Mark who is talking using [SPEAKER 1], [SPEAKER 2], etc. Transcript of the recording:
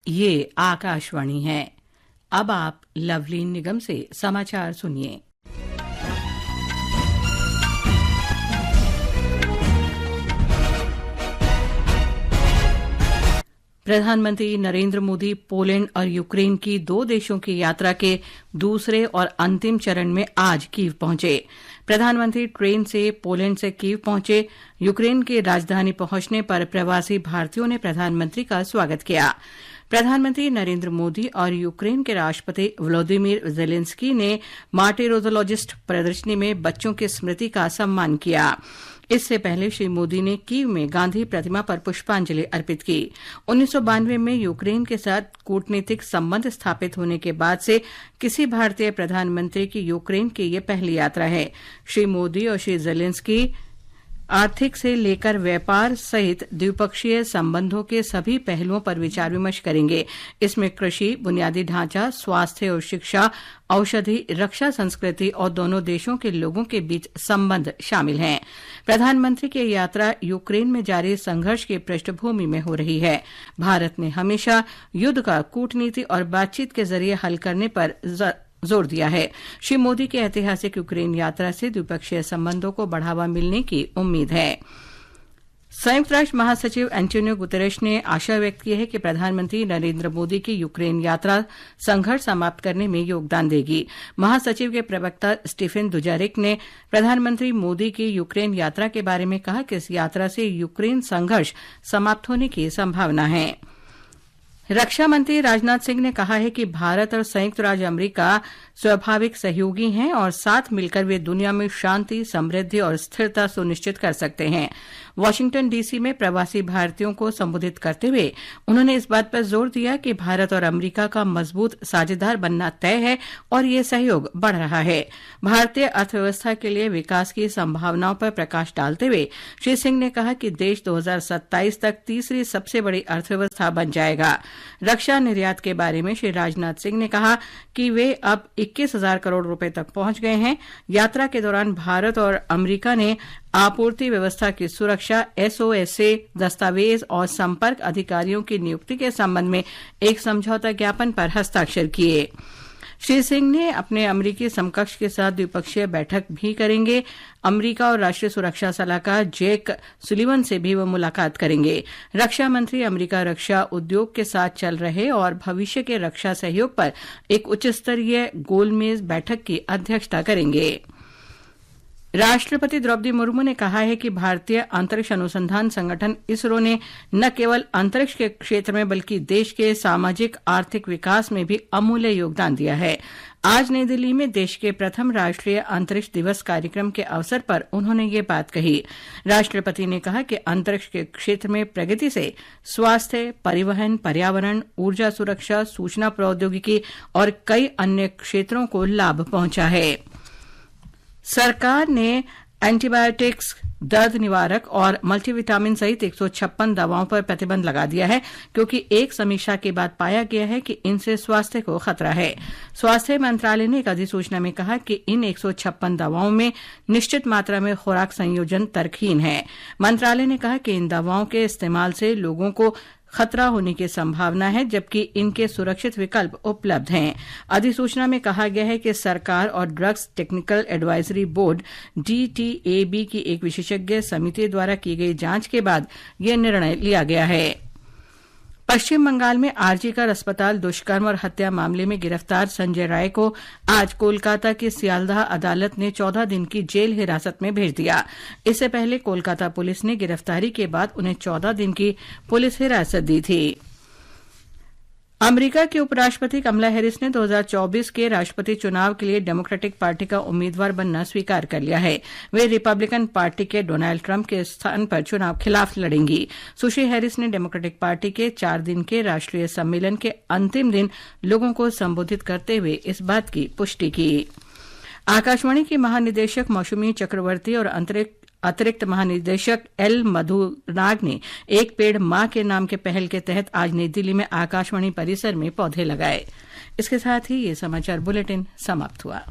[SPEAKER 1] ये आकाशवाणी है। अब आप लवलीन निगम से समाचार सुनिए। प्रधानमंत्री नरेंद्र मोदी पोलैंड और यूक्रेन की 2 देशों की यात्रा के दूसरे और अंतिम चरण में आज कीव पहुंचे। प्रधानमंत्री ट्रेन से पोलैंड से कीव पहुंचे। यूक्रेन की राजधानी पहुंचने पर प्रवासी भारतीयों ने प्रधानमंत्री का स्वागत किया। प्रधानमंत्री नरेंद्र मोदी और यूक्रेन के राष्ट्रपति व्लादिमीर ज़ेलेंस्की ने मार्टिरोलोजिस्ट प्रदर्शनी में बच्चों की स्मृति का सम्मान किया। इससे पहले श्री मोदी ने कीव में गांधी प्रतिमा पर पुष्पांजलि अर्पित की। 1992 में यूक्रेन के साथ कूटनीतिक संबंध स्थापित होने के बाद से किसी भारतीय प्रधानमंत्री की यूक्रेन की ये पहली यात्रा है। श्री मोदी और श्री ज़ेलेंस्की आर्थिक से लेकर व्यापार सहित द्विपक्षीय संबंधों के सभी पहलुओं पर विचार विमर्श करेंगे। इसमें कृषि, बुनियादी ढांचा, स्वास्थ्य और शिक्षा, औषधि, रक्षा, संस्कृति और दोनों देशों के लोगों के बीच संबंध शामिल हैं। प्रधानमंत्री की यात्रा यूक्रेन में जारी संघर्ष की पृष्ठभूमि में हो रही है। भारत ने हमेशा युद्ध का कूटनीति और बातचीत के जरिए हल करने पर जोर दिया है। श्री मोदी की ऐतिहासिक यूक्रेन यात्रा से द्विपक्षीय संबंधों को बढ़ावा मिलने की उम्मीद है। संयुक्त राष्ट्र महासचिव एंटोनियो गुतेरेश ने आशा व्यक्त की है कि प्रधानमंत्री नरेंद्र मोदी की यूक्रेन यात्रा संघर्ष समाप्त करने में योगदान देगी। महासचिव के प्रवक्ता स्टीफन दुजारिक ने प्रधानमंत्री मोदी की यूक्रेन यात्रा के बारे में कहा कि इस यात्रा से यूक्रेन संघर्ष समाप्त होने की संभावना है। रक्षा मंत्री राजनाथ सिंह ने कहा है कि भारत और संयुक्त राज्य अमेरिका स्वाभाविक सहयोगी हैं और साथ मिलकर वे दुनिया में शांति, समृद्धि और स्थिरता सुनिश्चित कर सकते हैं। वाशिंगटन डीसी में प्रवासी भारतीयों को संबोधित करते हुए उन्होंने इस बात पर जोर दिया कि भारत और अमेरिका का मजबूत साझेदार बनना तय है और ये सहयोग बढ़ रहा है। भारतीय अर्थव्यवस्था के लिए विकास की संभावनाओं पर प्रकाश डालते हुए श्री सिंह ने कहा कि देश 2027 तक तीसरी सबसे बड़ी अर्थव्यवस्था बन जाएगा। रक्षा निर्यात के बारे में श्री राजनाथ सिंह ने कहा कि वे अब 21,000 करोड़ रुपए तक पहुंच गए हैं। यात्रा के दौरान भारत और अमेरिका ने आपूर्ति व्यवस्था की सुरक्षा, SOSA दस्तावेज और संपर्क अधिकारियों की नियुक्ति के संबंध में एक समझौता ज्ञापन पर हस्ताक्षर किए। श्री सिंह ने अपने अमेरिकी समकक्ष के साथ द्विपक्षीय बैठक भी करेंगे। अमेरिका और राष्ट्रीय सुरक्षा सलाहकार जेक सुलिवन से भी वो मुलाकात करेंगे। रक्षा मंत्री अमेरिका रक्षा उद्योग के साथ चल रहे और भविष्य के रक्षा सहयोग पर एक उच्च स्तरीय गोलमेज बैठक की अध्यक्षता करेंगे। राष्ट्रपति द्रौपदी मुर्मू ने कहा है कि भारतीय अंतरिक्ष अनुसंधान संगठन इसरो ने न केवल अंतरिक्ष के क्षेत्र में बल्कि देश के सामाजिक आर्थिक विकास में भी अमूल्य योगदान दिया है। आज नई दिल्ली में देश के प्रथम राष्ट्रीय अंतरिक्ष दिवस कार्यक्रम के अवसर पर उन्होंने ये बात कही। राष्ट्रपति ने कहा कि अंतरिक्ष के क्षेत्र में प्रगति से स्वास्थ्य, परिवहन, पर्यावरण, ऊर्जा सुरक्षा, सूचना प्रौद्योगिकी और कई अन्य क्षेत्रों को लाभ पहुंचा है। सरकार ने एंटीबायोटिक्स, दर्द निवारक और मल्टीविटामिन सहित 156 दवाओं पर प्रतिबंध लगा दिया है क्योंकि एक समीक्षा के बाद पाया गया है कि इनसे स्वास्थ्य को खतरा है। स्वास्थ्य मंत्रालय ने एक अधिसूचना में कहा कि इन 156 दवाओं में निश्चित मात्रा में खुराक संयोजन तर्कहीन है। मंत्रालय ने कहा कि इन दवाओं के इस्तेमाल से लोगों को खतरा होने की संभावना है जबकि इनके सुरक्षित विकल्प उपलब्ध हैं। अधिसूचना में कहा गया है कि सरकार और drugs technical advisory board DTAB की एक विशेषज्ञ समिति द्वारा की गई जांच के बाद यह निर्णय लिया गया है। पश्चिम बंगाल में आरजीकर अस्पताल दुष्कर्म और हत्या मामले में गिरफ्तार संजय राय को आज कोलकाता की सियालदह अदालत ने 14 दिन की जेल हिरासत में भेज दिया। इससे पहले कोलकाता पुलिस ने गिरफ्तारी के बाद उन्हें 14 दिन की पुलिस हिरासत दी थी। अमेरिका के उपराष्ट्रपति कमला हैरिस ने 2024 के राष्ट्रपति चुनाव के लिए डेमोक्रेटिक पार्टी का उम्मीदवार बनना स्वीकार कर लिया है। वे रिपब्लिकन पार्टी के डोनाल्ड ट्रंप के स्थान पर चुनाव खिलाफ लड़ेंगी। सुश्री हैरिस ने डेमोक्रेटिक पार्टी के 4 दिन के राष्ट्रीय सम्मेलन के अंतिम दिन लोगों को संबोधित करते हुए इस बात की पुष्टि की। आकाशवाणी के महानिदेशक मौसमी चक्रवर्ती और अतिरिक्त महानिदेशक एल मधुनाग ने एक पेड़ मां के नाम के पहल के तहत आज नई दिल्ली में आकाशवाणी परिसर में पौधे लगाए। इसके साथ ही ये समाचार बुलेटिन समाप्त हुआ।